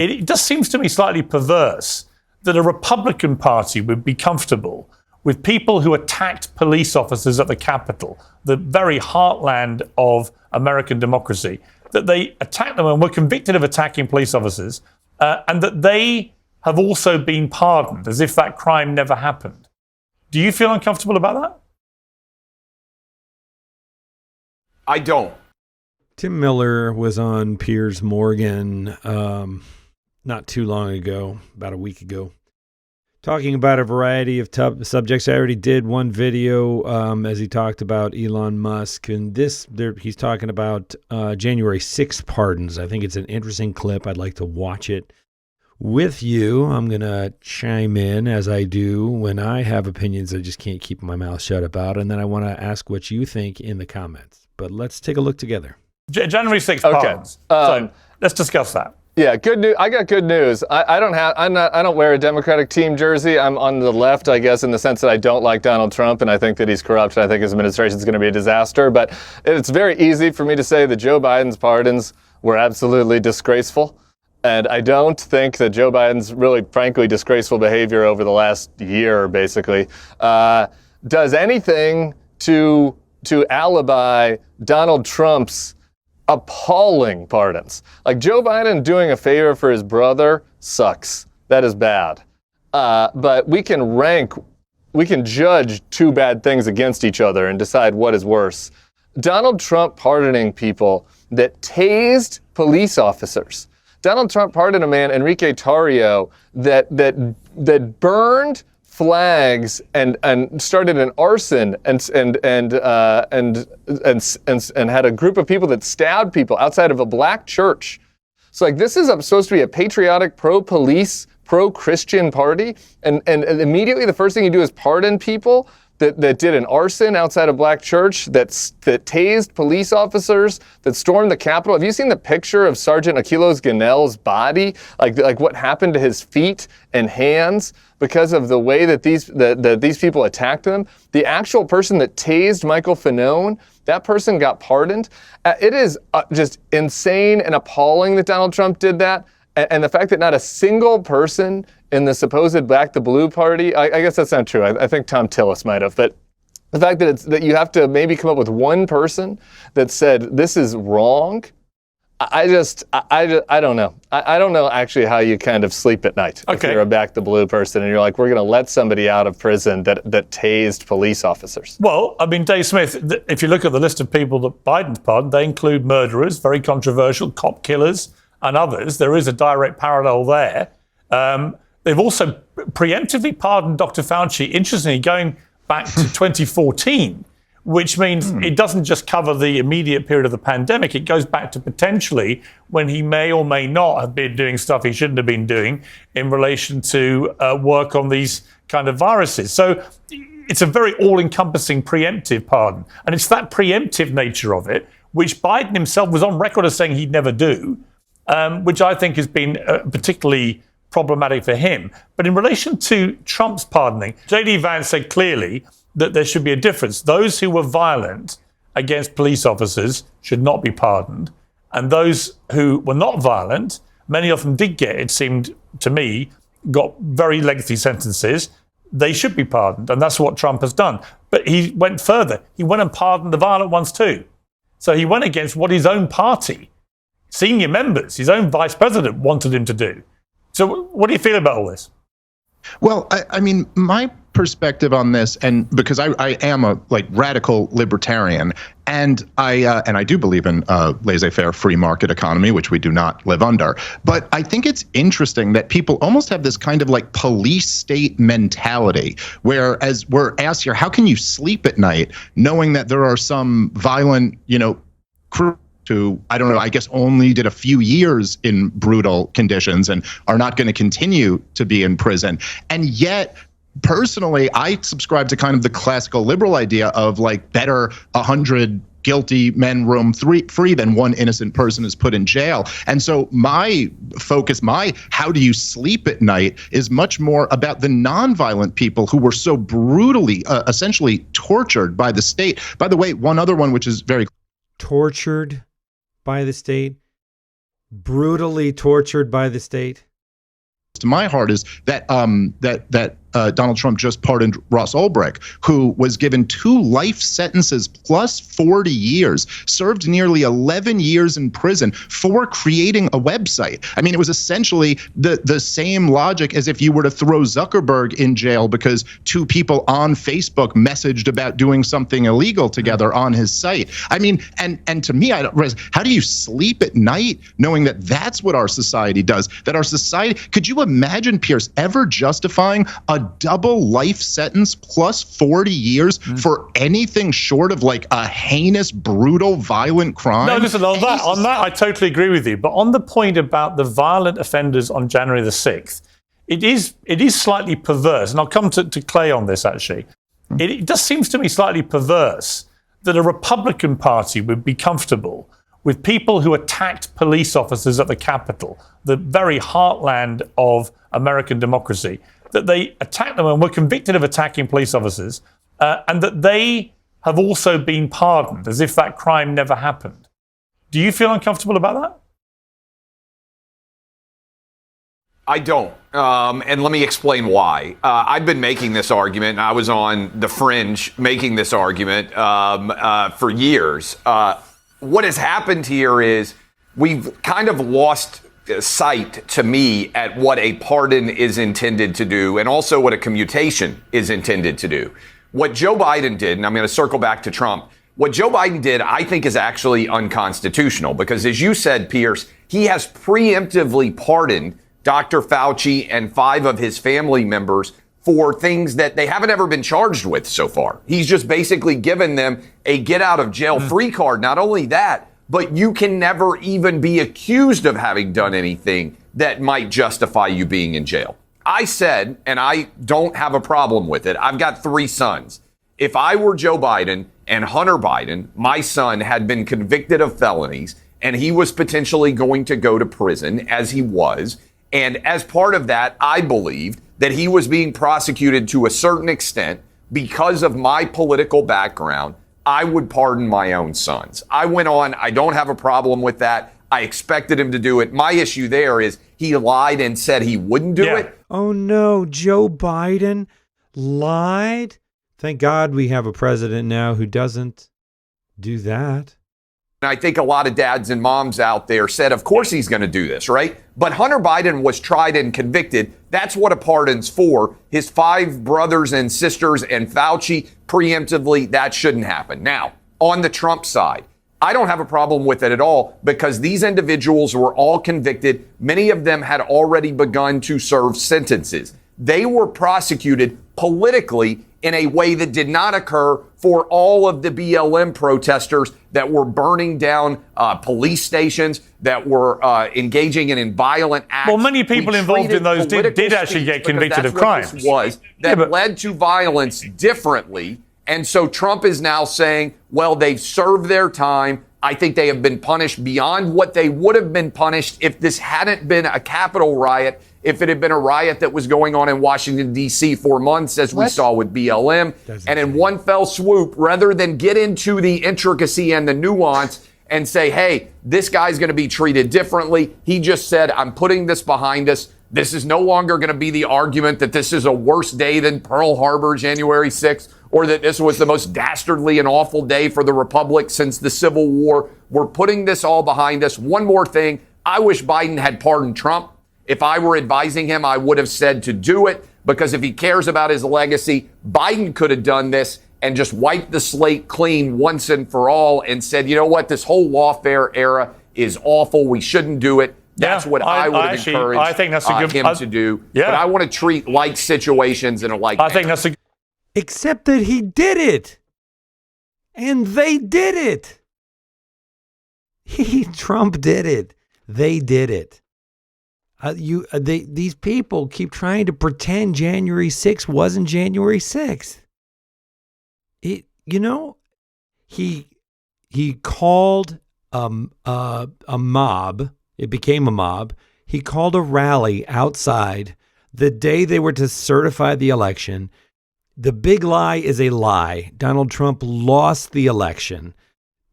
it just seems to me slightly perverse that a Republican Party would be comfortable with people who attacked police officers at the Capitol, the very heartland of American democracy, that they attacked them and were convicted of attacking police officers, and that they have also been pardoned as if that crime never happened. Do you feel uncomfortable about that? I don't. Tim Miller was on Piers Morgan not too long ago, about a week ago, talking about a variety of subjects. I already did one video as he talked about Elon Musk, and he's talking about January 6th pardons. I think it's an interesting clip. I'd like to watch it with you. I'm going to chime in as I do when I have opinions I just can't keep my mouth shut about, and then I want to ask what you think in the comments. But let's take a look together. January 6th pardons. So let's discuss that. Yeah, good news. I got good news. I don't wear a Democratic team jersey. I'm on the left, I guess, in the sense that I don't like Donald Trump and I think that he's corrupt and I think his administration is going to be a disaster. But it's very easy for me to say that Joe Biden's pardons were absolutely disgraceful. And I don't think that Joe Biden's really, frankly, disgraceful behavior over the last year, basically, does anything to alibi Donald Trump's appalling pardons. Like, Joe Biden doing a favor for his brother sucks. That is bad. But we can judge two bad things against each other and decide what is worse. Donald Trump pardoning people that tased police officers. Donald Trump pardoned a man, Enrique Tarrio, that burned flags and started an arson and had a group of people that stabbed people outside of a black church. So, like, this is supposed to be a patriotic, pro-police, pro-Christian party, and immediately the first thing you do is pardon people that did an arson outside a black church, that tased police officers, that stormed the Capitol. Have you seen the picture of Sergeant Aquiles Ganell's body? Like what happened to his feet and hands because of the way that these people attacked them? The actual person that tased Michael Fanone, that person got pardoned. It is just insane and appalling that Donald Trump did that. And the fact that not a single person in the supposed Black the Blue party, I guess that's not true. I think Tom Tillis might have, but the fact that you have to maybe come up with one person that said this is wrong, I don't know. I don't know actually how you kind of sleep at night if you're a Back the Blue person and you're like, we're going to let somebody out of prison that tased police officers. Well, I mean, Dave Smith, if you look at the list of people that Biden's pardoned, they include murderers, very controversial, cop killers, and others. There is a direct parallel there. They've also preemptively pardoned Dr. Fauci, interestingly, going back to 2014, which means it doesn't just cover the immediate period of the pandemic. It goes back to potentially when he may or may not have been doing stuff he shouldn't have been doing in relation to work on these kind of viruses. So it's a very all-encompassing preemptive pardon. And it's that preemptive nature of it, which Biden himself was on record as saying he'd never do, which I think has been particularly problematic for him. But in relation to Trump's pardoning, J.D. Vance said clearly that there should be a difference. Those who were violent against police officers should not be pardoned. And those who were not violent, many of them did get, it seemed to me, got very lengthy sentences. They should be pardoned. And that's what Trump has done. But he went further. He went and pardoned the violent ones too. So he went against what his own party, senior members, his own vice president wanted him to do. So what do you feel about all this? Well, I mean, my perspective on this, and because I am a radical libertarian, and I do believe in laissez-faire free market economy, which we do not live under. But I think it's interesting that people almost have this kind of police state mentality, whereas we're asked here, how can you sleep at night knowing that there are some violent, crew who, I don't know, I guess only did a few years in brutal conditions and are not going to continue to be in prison. And yet, personally, I subscribe to kind of the classical liberal idea of better 100 guilty men roam free than one innocent person is put in jail. And so my focus, how do you sleep at night, is much more about the nonviolent people who were so brutally, essentially tortured by the state. By the way, one other one which is very tortured by the state. brutally tortured by the state? To my heart is that Donald Trump just pardoned Ross Ulbricht, who was given 2 life sentences plus 40 years, served nearly 11 years in prison for creating a website. I mean, it was essentially the same logic as if you were to throw Zuckerberg in jail because 2 people on Facebook messaged about doing something illegal together on his site. I mean, and to me, how do you sleep at night knowing that that's what our society does? That our society, could you imagine, Piers, ever justifying a double life sentence plus 40 years for anything short of like a heinous, brutal, violent crime? No, listen, on that, I totally agree with you. But on the point about the violent offenders on January the 6th, it is slightly perverse. And I'll come to Clay on this, actually. It just seems to me slightly perverse that a Republican Party would be comfortable with people who attacked police officers at the Capitol, the very heartland of American democracy, that they attacked them and were convicted of attacking police officers, and that they have also been pardoned as if that crime never happened. Do you feel uncomfortable about that? I don't. And let me explain why. I've been making this argument. I was on The Fringe making this argument for years. What has happened here is we've kind of lost sight, to me, at what a pardon is intended to do and also what a commutation is intended to do. What Joe Biden did, and I'm going to circle back to Trump, what Joe Biden did, I think, is actually unconstitutional because, as you said, Piers, he has preemptively pardoned Dr. Fauci and 5 of his family members for things that they haven't ever been charged with so far. He's just basically given them a get out of jail free card. Not only that, but you can never even be accused of having done anything that might justify you being in jail. I said, and I don't have a problem with it, I've got 3 sons. If I were Joe Biden and Hunter Biden, my son had been convicted of felonies and he was potentially going to go to prison, as he was. And as part of that, I believed that he was being prosecuted to a certain extent because of my political background. I would pardon my own sons. I went on. I don't have a problem with that. I expected him to do it. My issue there is he lied and said he wouldn't do it. Oh, no. Joe Biden lied? Thank God we have a president now who doesn't do that. And I think a lot of dads and moms out there said, of course he's going to do this, right? But Hunter Biden was tried and convicted. That's what a pardon's for. His 5 brothers and sisters and Fauci, preemptively, that shouldn't happen. Now, on the Trump side, I don't have a problem with it at all because these individuals were all convicted. Many of them had already begun to serve sentences. They were prosecuted politically in a way that did not occur for all of the BLM protesters that were burning down police stations, that were engaging in violent acts. Well, many people involved in those did actually get convicted of crimes. Led to violence differently. And so Trump is now saying, well, they've served their time. I think they have been punished beyond what they would have been punished if this hadn't been a Capitol riot, if it had been a riot that was going on in Washington, D.C. for months, as we saw with BLM. And in one fell swoop, rather than get into the intricacy and the nuance and say, hey, this guy's going to be treated differently, he just said, I'm putting this behind us. This is no longer going to be the argument that this is a worse day than Pearl Harbor, January 6th, or that this was the most dastardly and awful day for the Republic since the Civil War. We're putting this all behind us. One more thing. I wish Biden had pardoned Trump. If I were advising him, I would have said to do it, because if he cares about his legacy, Biden could have done this and just wiped the slate clean once and for all and said, you know what, this whole lawfare era is awful. We shouldn't do it. That's what I would have encouraged him to do. Yeah. But I want to treat like situations in a like I think that's a Except that he did it. And they did it. Trump did it. They did it. These people keep trying to pretend January 6th wasn't January 6th. He called a mob. It became a mob. He called a rally outside the day they were to certify the election. The big lie is a lie. Donald Trump lost the election.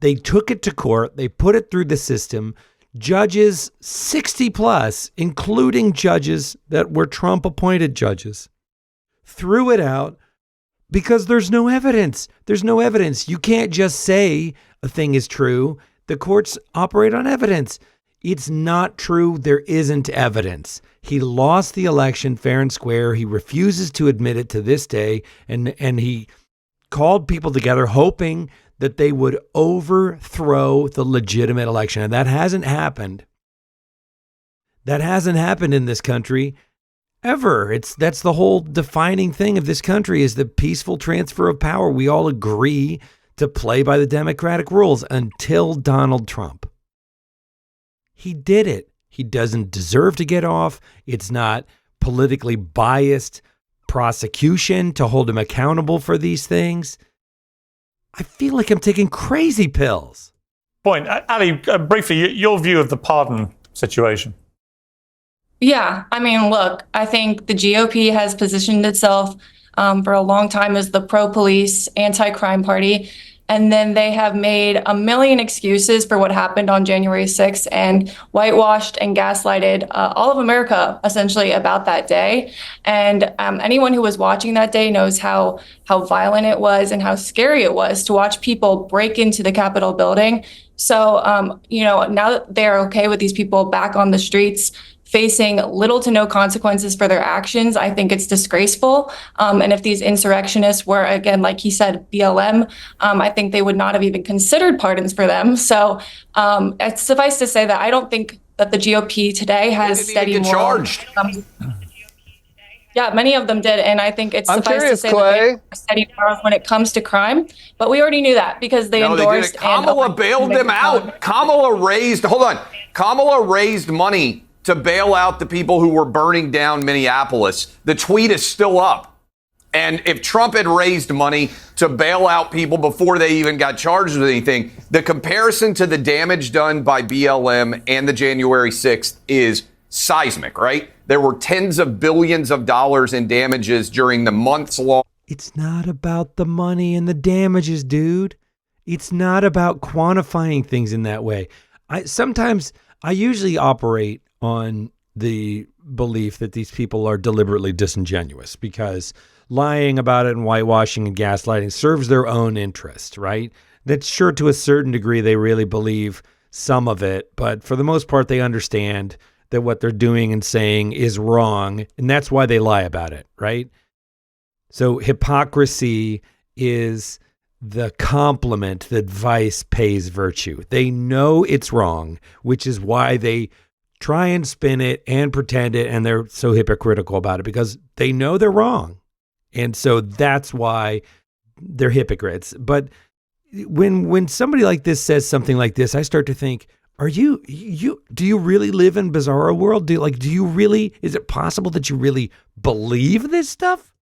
They took it to court. They put it through the system. Judges, 60 plus, including judges that were Trump appointed judges, threw it out because there's no evidence. There's no evidence. You can't just say a thing is true. The courts operate on evidence. It's not true. There isn't evidence. He lost the election fair and square. He refuses to admit it to this day. And he called people together hoping that they would overthrow the legitimate election. And that hasn't happened. That hasn't happened in this country ever. That's the whole defining thing of this country is the peaceful transfer of power. We all agree to play by the democratic rules until Donald Trump. He did it. He doesn't deserve to get off. It's not politically biased prosecution to hold him accountable for these things. I feel like I'm taking crazy pills. Point. Ali, briefly, your view of the pardon situation. Yeah, I mean, look, I think the GOP has positioned itself for a long time as the pro-police, anti-crime party. And then they have made a million excuses for what happened on January 6th and whitewashed and gaslighted all of America, essentially, about that day. And anyone who was watching that day knows how violent it was and how scary it was to watch people break into the Capitol building. So, now that they're okay with these people back on the streets, facing little to no consequences for their actions, I think it's disgraceful. And if these insurrectionists were, again, like he said, BLM, I think they would not have even considered pardons for them. So it's suffice to say that I don't think that the GOP today has steady morals. Yeah, many of them did. And I think it's suffice to say that they have steady morals when it comes to crime. But we already knew that because they endorsed. They Kamala bailed them out. Kamala raised money to bail out the people who were burning down Minneapolis. The tweet is still up. And if Trump had raised money to bail out people before they even got charged with anything, the comparison to the damage done by BLM and the January 6th is seismic, right? There were tens of billions of dollars in damages during the months long. It's not about the money and the damages, dude. It's not about quantifying things in that way. I usually operate on the belief that these people are deliberately disingenuous because lying about it and whitewashing and gaslighting serves their own interest, right? That's sure to a certain degree they really believe some of it, but for the most part they understand that what they're doing and saying is wrong, and that's why they lie about it, right? So hypocrisy is the compliment that vice pays virtue. They know it's wrong, which is why they try and spin it and pretend it, and they're so hypocritical about it because they know they're wrong. And so that's why they're hypocrites. But when somebody like this says something like this, I start to think, do you really live in bizarro world? Is it possible that you really believe this stuff?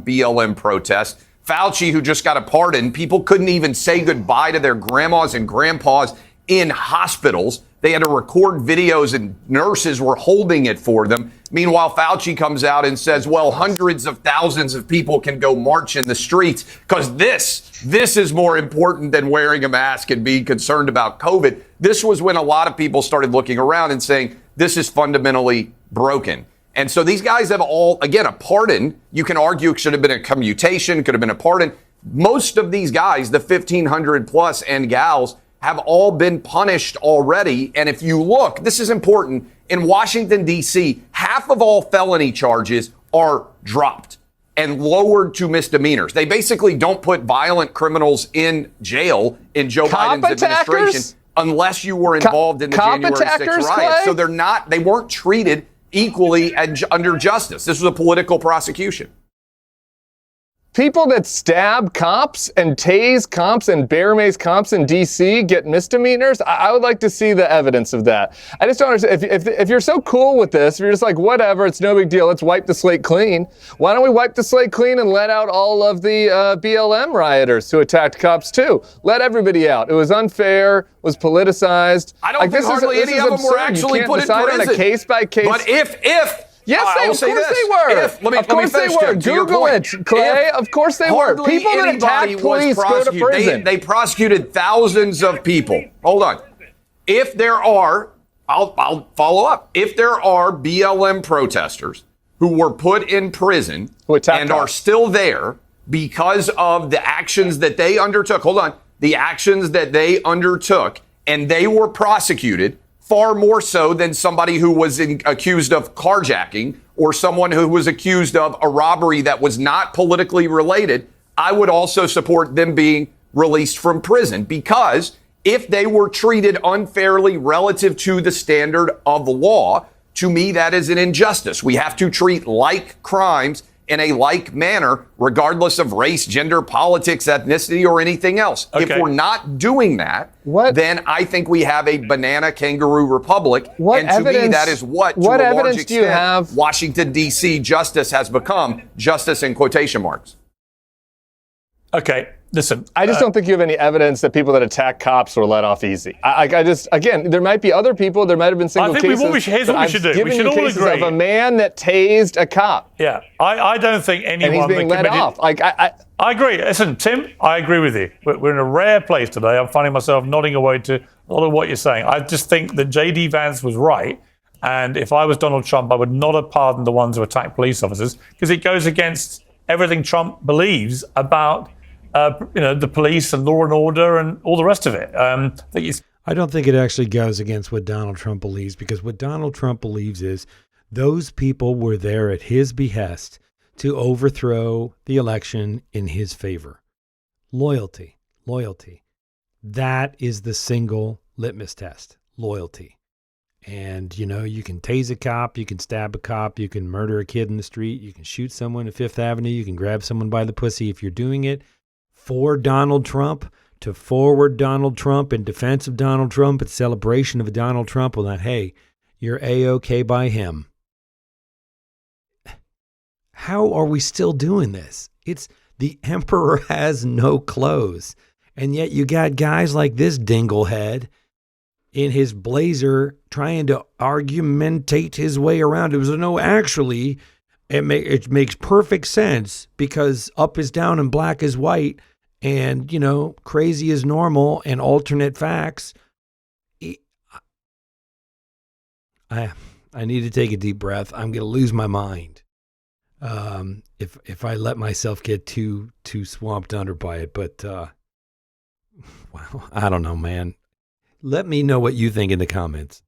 BLM protest. Fauci, who just got a pardon, people couldn't even say goodbye to their grandmas and grandpas in hospitals. They had to record videos and nurses were holding it for them. Meanwhile, Fauci comes out and says, well, hundreds of thousands of people can go march in the streets because this is more important than wearing a mask and being concerned about COVID. This was when a lot of people started looking around and saying, this is fundamentally broken. And so these guys have all, again, a pardon. You can argue it should have been a commutation, could have been a pardon. Most of these guys, the 1,500 plus and gals, have all been punished already. And if you look, this is important, in Washington, D.C., half of all felony charges are dropped and lowered to misdemeanors. They basically don't put violent criminals in jail in Joe Biden's administration unless you were involved in the January 6th riots. So they weren't treated equally under justice. This was a political prosecution. People that stab cops and tase cops and bear mace cops in D.C. get misdemeanors. I would like to see the evidence of that. I just don't understand. If you're so cool with this, if you're just like, whatever, it's no big deal, let's wipe the slate clean. Why don't we wipe the slate clean and let out all of the BLM rioters who attacked cops too? Let everybody out. It was unfair, was politicized. I don't think hardly any of them were actually put in prison. On a case by case. But if yes, of course they were. Of course they were. Google it, Clay. Of course they were. People that attack police go to prison. They prosecuted thousands of people. Hold on. If there are I'll follow up. If there are BLM protesters who were put in prison and are still there because of the actions that they undertook, the actions that they undertook, and they were prosecuted far more so than somebody who was accused of carjacking or someone who was accused of a robbery that was not politically related, I would also support them being released from prison, because if they were treated unfairly relative to the standard of the law, to me, that is an injustice. We have to treat like crimes in a like manner, regardless of race, gender, politics, ethnicity, or anything else. Okay. If we're not doing that, then I think we have a banana kangaroo republic. And to me, that is what, to a large extent, Washington, D.C. justice has become, justice in quotation marks. Okay, listen. I just don't think you have any evidence that people that attack cops were let off easy. Again, there might be other people. There might have been single cases. Here's what we should do. We should all agree. Of a man that tased a cop. Yeah, I don't think anyone. And he's being let off. I agree. Listen, Tim, I agree with you. We're in a rare place today. I'm finding myself nodding away to a lot of what you're saying. I just think that J.D. Vance was right. And if I was Donald Trump, I would not have pardoned the ones who attacked police officers, because it goes against everything Trump believes about the police and law and order and all the rest of it. I don't think it actually goes against what Donald Trump believes, because what Donald Trump believes is those people were there at his behest to overthrow the election in his favor. Loyalty. That is the single litmus test. Loyalty. And, you can tase a cop, you can stab a cop, you can murder a kid in the street, you can shoot someone at Fifth Avenue, you can grab someone by the pussy. If you're doing it for Donald Trump, to forward Donald Trump, in defense of Donald Trump, in celebration of Donald Trump, well, then, hey, you're A-OK by him. How are we still doing this? It's the emperor has no clothes. And yet you got guys like this dinglehead in his blazer trying to argumentate his way around. It was, no, actually, it makes perfect sense, because up is down and black is white. And, crazy is normal and alternate facts. I need to take a deep breath. I'm going to lose my mind if I let myself get too swamped under by it. But, well, I don't know, man. Let me know what you think in the comments.